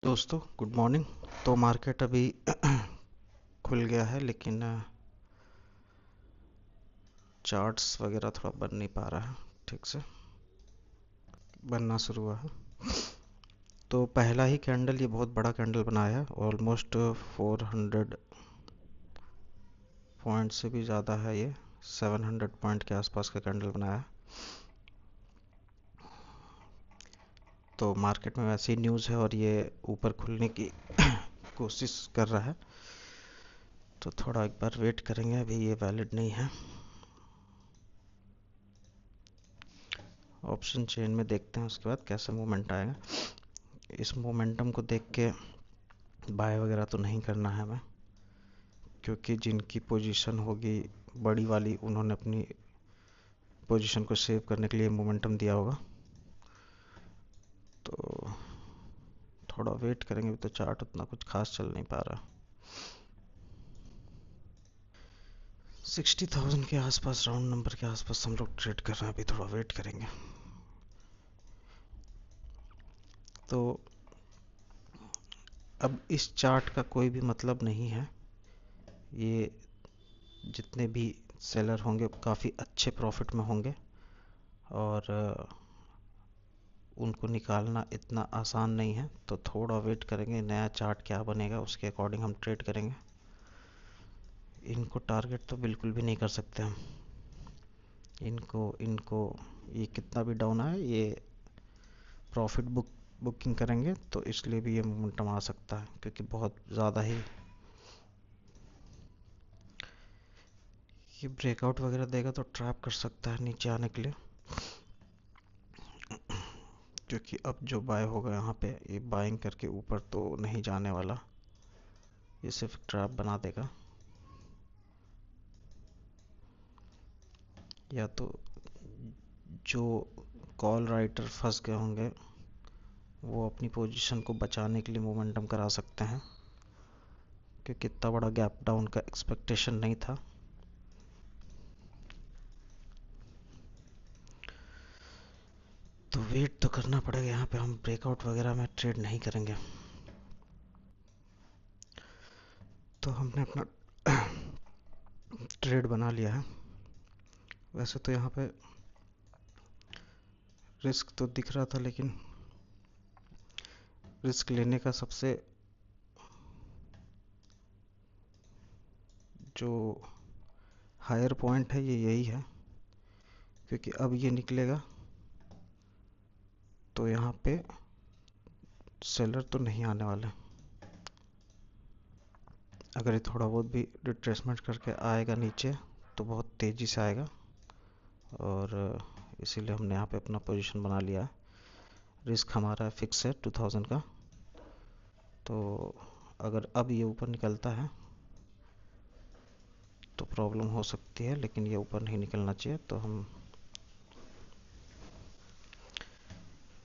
दोस्तों good morning. तो market अभी खुल गया है, लेकिन चार्ट्स वगैरह थोड़ा बन नहीं पा रहा है ठीक से। बनना शुरू हुआ है। तो पहला ही कैंडल, ये बहुत बड़ा कैंडल बनाया है, ऑलमोस्ट 400 पॉइंट से भी ज़्यादा है ये। 700 पॉइंट के आसपास का कैंडल बनाया है। तो मार्केट में वैसी न्यूज़ है और ये ऊपर खुलने की कोशिश कर रहा है। तो थोड़ा एक बार वेट करेंगे, अभी ये वैलिड नहीं है। ऑप्शन चेन में देखते हैं उसके बाद कैसा मूवमेंट आएगा। इस मोमेंटम को देख के बाय वगैरह तो नहीं करना है हमें, क्योंकि जिनकी पोजीशन होगी बड़ी वाली, उन्होंने अपनी पोजीशन को सेव करने के लिए मोमेंटम दिया होगा। तो थोड़ा वेट करेंगे, अभी तो चार्ट उतना कुछ खास चल नहीं पा रहा। 60,000 के आसपास, राउंड नंबर के आसपास हम लोग ट्रेड कर रहे हैं। अभी थोड़ा वेट करेंगे। तो अब इस चार्ट का कोई भी मतलब नहीं है। ये जितने भी सेलर होंगे काफ़ी अच्छे प्रॉफिट में होंगे, और उनको निकालना इतना आसान नहीं है। तो थोड़ा वेट करेंगे, नया चार्ट क्या बनेगा उसके अकॉर्डिंग हम ट्रेड करेंगे। इनको टारगेट तो बिल्कुल भी नहीं कर सकते हम। इनको इनको ये कितना भी डाउन आए, ये प्रॉफिट बुकिंग करेंगे, तो इसलिए भी ये मोमेंटम आ सकता है, क्योंकि बहुत ज़्यादा ही ये ब्रेकआउट वगैरह देगा तो ट्रैप कर सकता है नीचे आने के लिए। क्योंकि अब जो बाय होगा यहाँ पे, ये बाइंग करके ऊपर तो नहीं जाने वाला, ये सिर्फ ट्रैप बना देगा। या तो जो कॉल राइटर फंस गए होंगे, वो अपनी पोजीशन को बचाने के लिए मोमेंटम करा सकते हैं, क्योंकि इतना बड़ा गैप डाउन का एक्सपेक्टेशन नहीं था। तो वेट तो करना पड़ेगा। यहाँ पे हम ब्रेकआउट वगैरह में ट्रेड नहीं करेंगे। तो हमने अपना ट्रेड बना लिया है। वैसे तो यहाँ पे रिस्क तो दिख रहा था, लेकिन रिस्क लेने का सबसे जो हायर पॉइंट है ये यही है, क्योंकि अब ये निकलेगा तो यहाँ पे सेलर तो नहीं आने वाले। अगर ये थोड़ा बहुत भी रिट्रेसमेंट करके आएगा नीचे, तो बहुत तेज़ी से आएगा, और इसीलिए हमने यहाँ पे अपना पोजीशन बना लिया है। रिस्क हमारा फिक्स है 2000 का। तो अगर अब ये ऊपर निकलता है तो प्रॉब्लम हो सकती है, लेकिन ये ऊपर नहीं निकलना चाहिए। तो हम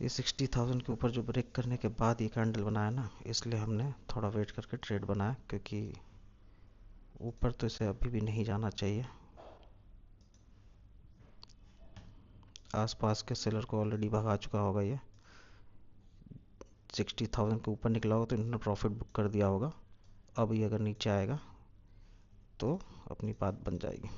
ये 60,000 के ऊपर जो ब्रेक करने के बाद ये कैंडल बनाया ना, इसलिए हमने थोड़ा वेट करके ट्रेड बनाया, क्योंकि ऊपर तो इसे अभी भी नहीं जाना चाहिए। आसपास के सेलर को ऑलरेडी भगा चुका होगा ये। 60,000 के ऊपर निकला होगा तो इन्होंने प्रॉफिट बुक कर दिया होगा। अब ये अगर नीचे आएगा तो अपनी बात बन जाएगी।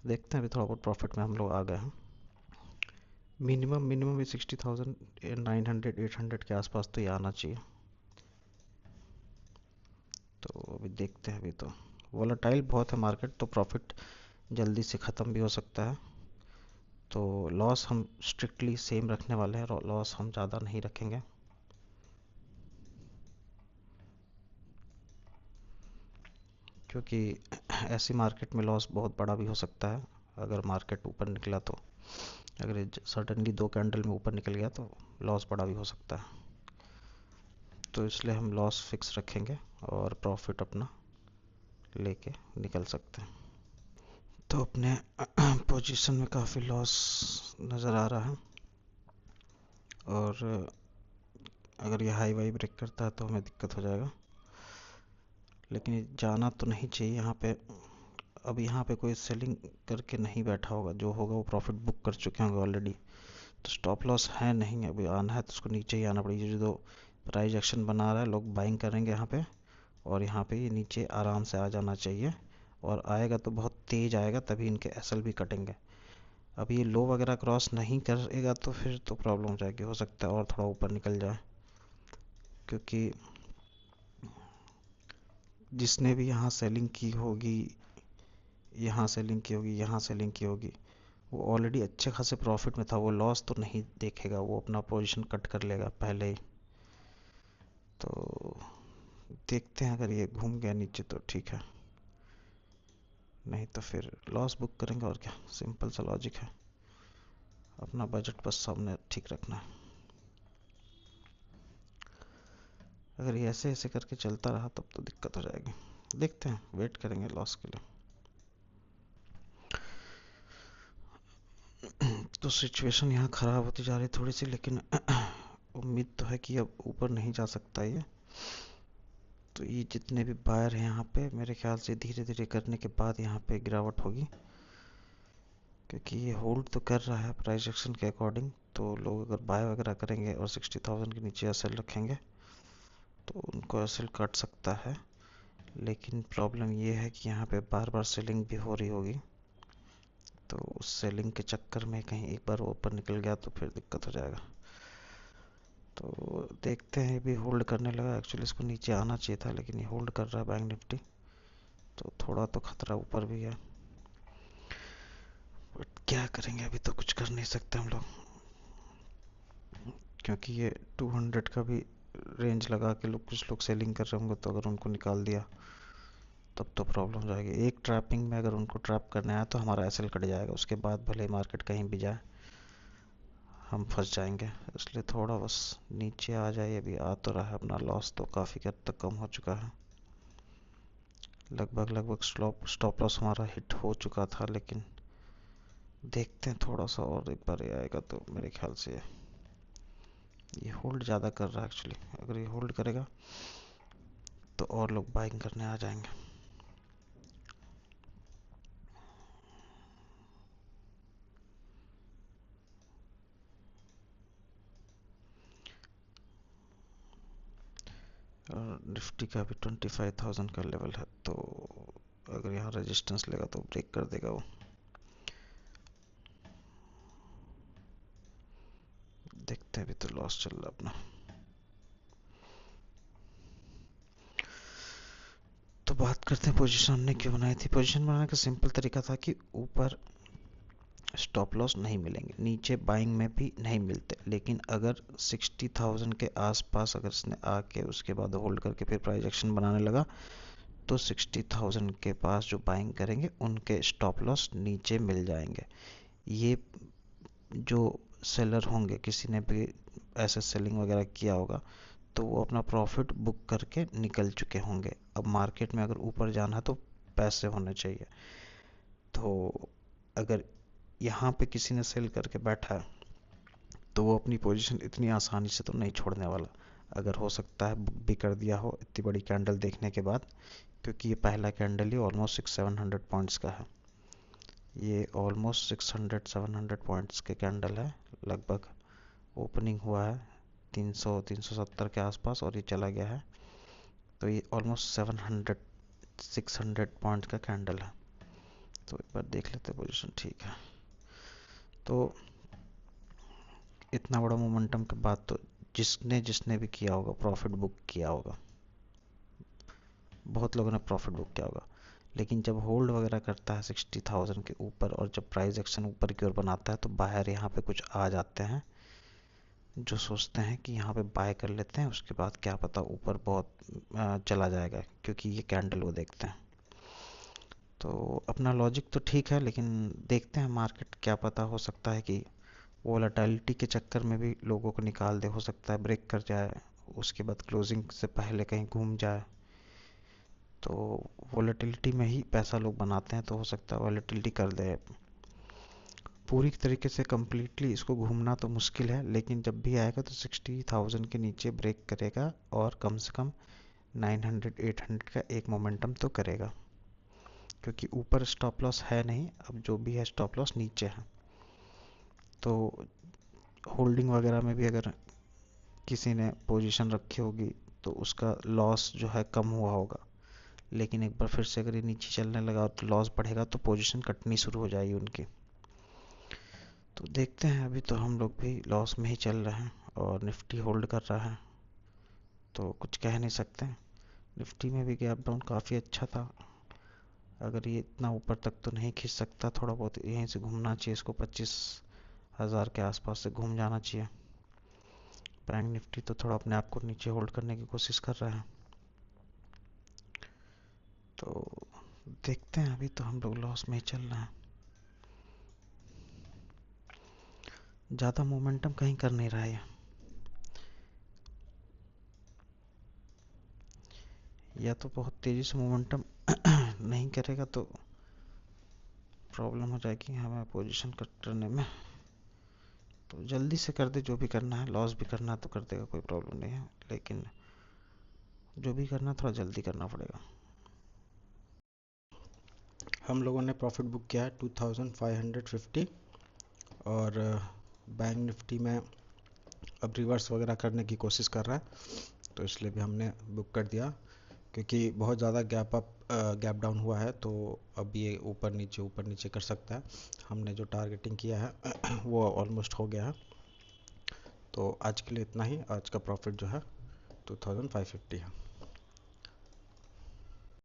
देखते हैं, अभी थोड़ा बहुत प्रॉफिट में हम लोग आ गए हैं। मिनिमम मिनिमम भी 60,000 900 800 के आसपास तो ये आना चाहिए। तो अभी देखते हैं। अभी तो वोलेटाइल बहुत है मार्केट, तो प्रॉफिट जल्दी से ख़त्म भी हो सकता है। तो लॉस हम स्ट्रिक्टली सेम रखने वाले हैं, लॉस हम ज़्यादा नहीं रखेंगे। क्योंकि ऐसी मार्केट में लॉस बहुत बड़ा भी हो सकता है। अगर मार्केट ऊपर निकला तो, अगर सडनली 2 कैंडल में ऊपर निकल गया तो लॉस बड़ा भी हो सकता है। तो इसलिए हम लॉस फिक्स रखेंगे और प्रॉफिट अपना लेके निकल सकते हैं। तो अपने पोजीशन में काफ़ी लॉस नज़र आ रहा है, और अगर ये हाई वाई ब्रेक करता है तो हमें दिक्कत हो जाएगा। लेकिन ये जाना तो नहीं चाहिए यहाँ पे। अब यहाँ पे कोई सेलिंग करके नहीं बैठा होगा, जो होगा वो प्रॉफिट बुक कर चुके होंगे ऑलरेडी। तो स्टॉप लॉस है नहीं, अभी आना है तो उसको नीचे ही आना पड़ेगा। जो प्राइस एक्शन बना रहा है, लोग बाइंग करेंगे यहाँ पे, और यहाँ पे ये नीचे आराम से आ जाना चाहिए, और आएगा तो बहुत तेज आएगा, तभी इनके एसएल भी कटेंगे। अब ये लो वगैरह क्रॉस नहीं करेगा तो फिर तो प्रॉब्लम हो जाएगी, हो सकता है और थोड़ा ऊपर निकल जाए, क्योंकि जिसने भी यहाँ सेलिंग की होगी, यहाँ सेलिंग की होगी, यहाँ सेलिंग की होगी, वो ऑलरेडी अच्छे खासे प्रॉफिट में था, वो लॉस तो नहीं देखेगा, वो अपना पोजीशन कट कर लेगा पहले ही। तो देखते हैं, अगर ये घूम गया नीचे तो ठीक है, नहीं तो फिर लॉस बुक करेंगे, और क्या, सिंपल सा लॉजिक है। अपना बजट बस सामने ठीक रखना है। अगर ये ऐसे ऐसे करके चलता रहा तब तो दिक्कत हो जाएगी। देखते हैं, वेट करेंगे लॉस के लिए। तो सिचुएशन यहाँ ख़राब होती जा रही है थोड़ी सी, लेकिन उम्मीद तो है कि अब ऊपर नहीं जा सकता ये। तो ये जितने भी बायर हैं यहाँ पे, मेरे ख्याल से धीरे धीरे करने के बाद यहाँ पे गिरावट होगी, क्योंकि ये होल्ड तो कर रहा है प्राइस एक्शन के अकॉर्डिंग। तो लोग अगर बाय वगैरह करेंगे और 60,000 के नीचे एसएल रखेंगे तो उनको एसएल काट सकता है। लेकिन प्रॉब्लम ये है कि यहाँ पे बार बार सेलिंग भी हो रही होगी, तो उस सेलिंग के चक्कर में कहीं एक बार ऊपर निकल गया तो फिर दिक्कत हो जाएगा। तो देखते हैं, ये भी होल्ड करने लगा। एक्चुअली इसको नीचे आना चाहिए था, लेकिन ये होल्ड कर रहा है बैंक निफ्टी, तो थोड़ा तो खतरा ऊपर भी है, बट क्या करेंगे, अभी तो कुछ कर नहीं सकते हम लोग, क्योंकि ये 200 का भी रेंज लगा के लोग, कुछ लोग सेलिंग कर रहे होंगे, तो अगर उनको निकाल दिया तब तो प्रॉब्लम हो जाएगी। एक ट्रैपिंग में अगर उनको ट्रैप करने आया तो हमारा एसएल कट जाएगा, उसके बाद भले मार्केट कहीं भी जाए हम फंस जाएंगे। इसलिए थोड़ा बस नीचे आ जाए, अभी आ तो रहा है, अपना लॉस तो काफ़ी हद तक कम हो चुका है, लगभग लगभग स्टॉप लॉस हमारा हिट हो चुका था। लेकिन देखते हैं, थोड़ा सा और एक बार ये आएगा तो मेरे ख्याल से ये होल्ड ज़्यादा कर रहा है एक्चुअली। अगर ये होल्ड करेगा तो और लोग बाइंग करने आ जाएंगे। और निफ्टी का भी 25,000 का लेवल है, तो अगर यहाँ रेजिस्टेंस लेगा तो ब्रेक कर देगा वो। देखते हैं, अभी तो लॉस चल रहा है अपना। तो बात करते हैं पोजीशन हमने क्यों बनाई थी। पोजीशन बनाने का सिंपल तरीका था कि ऊपर स्टॉप लॉस नहीं मिलेंगे, नीचे बाइंग में भी नहीं मिलते, लेकिन अगर 60,000 के आसपास अगर इसने आके उसके बाद होल्ड करके फिर प्राइस एक्शन बनाने लगा, तो 60,000 के पास जो बाइंग करेंगे उनके स्टॉप लॉस नीचे मिल जाएंगे। ये जो सेलर होंगे, किसी ने भी ऐसे सेलिंग वगैरह किया होगा, तो वो अपना प्रॉफिट बुक करके निकल चुके होंगे। अब मार्केट में अगर ऊपर जाना है तो पैसे होने चाहिए। तो अगर यहाँ पे किसी ने सेल करके बैठा है तो वो अपनी पोजीशन इतनी आसानी से तो नहीं छोड़ने वाला। अगर हो सकता है बुक भी कर दिया हो इतनी बड़ी कैंडल देखने के बाद, क्योंकि ये पहला कैंडल ही ऑलमोस्ट 600-700 पॉइंट्स का है। ये ऑलमोस्ट 600-700 पॉइंट्स के कैंडल है। लगभग ओपनिंग हुआ है 300-370 के आसपास और ये चला गया है, तो ये ऑलमोस्ट 700-600 पॉइंट का कैंडल है। तो एक बार देख लेते हैं पोजीशन, ठीक है। तो इतना बड़ा मोमेंटम के बाद तो जिसने जिसने भी किया होगा प्रॉफिट बुक किया होगा, बहुत लोगों ने प्रॉफिट बुक किया होगा। लेकिन जब होल्ड वगैरह करता है 60,000 के ऊपर और जब प्राइस एक्शन ऊपर की ओर बनाता है, तो बाहर यहाँ पे कुछ आ जाते हैं जो सोचते हैं कि यहाँ पे बाय कर लेते हैं, उसके बाद क्या पता ऊपर बहुत चला जाएगा, क्योंकि ये कैंडल वो देखते हैं। तो अपना लॉजिक तो ठीक है, लेकिन देखते हैं मार्केट, क्या पता हो सकता है कि वोलेटिलिटी के चक्कर में भी लोगों को निकाल दे, हो सकता है ब्रेक कर जाए, उसके बाद क्लोजिंग से पहले कहीं घूम जाए। तो वोलेटिलिटी में ही पैसा लोग बनाते हैं, तो हो सकता है वोलेटिलिटी कर दे। पूरी तरीके से कम्प्लीटली इसको घूमना तो मुश्किल है, लेकिन जब भी आएगा तो 60,000 के नीचे ब्रेक करेगा और कम से कम 900-800 का एक मोमेंटम तो करेगा, क्योंकि ऊपर स्टॉप लॉस है नहीं, अब जो भी है स्टॉप लॉस नीचे है। तो होल्डिंग वगैरह में भी अगर किसी ने पोजीशन रखी होगी तो उसका लॉस जो है कम हुआ होगा, लेकिन एक बार फिर से अगर ये नीचे चलने लगा तो लॉस बढ़ेगा तो पोजीशन कटनी शुरू हो जाएगी उनकी। तो देखते हैं, अभी तो हम लोग भी लॉस में ही चल रहे हैं और निफ्टी होल्ड कर रहा है, तो कुछ कह नहीं सकते। निफ्टी में भी गैप डाउन काफ़ी अच्छा था, अगर ये इतना ऊपर तक तो नहीं खींच सकता, थोड़ा बहुत यहीं से घूमना चाहिए, इसको 25,000 के आसपास से घूम जाना चाहिए। बैंक निफ्टी तो थोड़ा अपने आप को नीचे होल्ड करने की कोशिश कर रहा है, तो देखते हैं, अभी तो हम लोग लॉस में ही चल रहे हैं, ज़्यादा मोमेंटम कहीं कर नहीं रहा है। या तो बहुत तेज़ी से मोमेंटम नहीं करेगा तो प्रॉब्लम हो जाएगी हमें पोजीशन कट करने में, तो जल्दी से कर दे, जो भी करना है, लॉस भी करना है तो कर देगा, कोई प्रॉब्लम नहीं है, लेकिन जो भी करना थोड़ा जल्दी करना पड़ेगा। हम लोगों ने प्रॉफिट बुक किया है 2550, और बैंक निफ्टी में अब रिवर्स वगैरह करने की कोशिश कर रहा है, तो इसलिए भी हमने बुक कर दिया, क्योंकि बहुत ज़्यादा गैप डाउन हुआ है, तो अब ये ऊपर नीचे कर सकता है। हमने जो टारगेटिंग किया है वो ऑलमोस्ट हो गया है, तो आज के लिए इतना ही। आज का प्रॉफिट जो है 2550 है।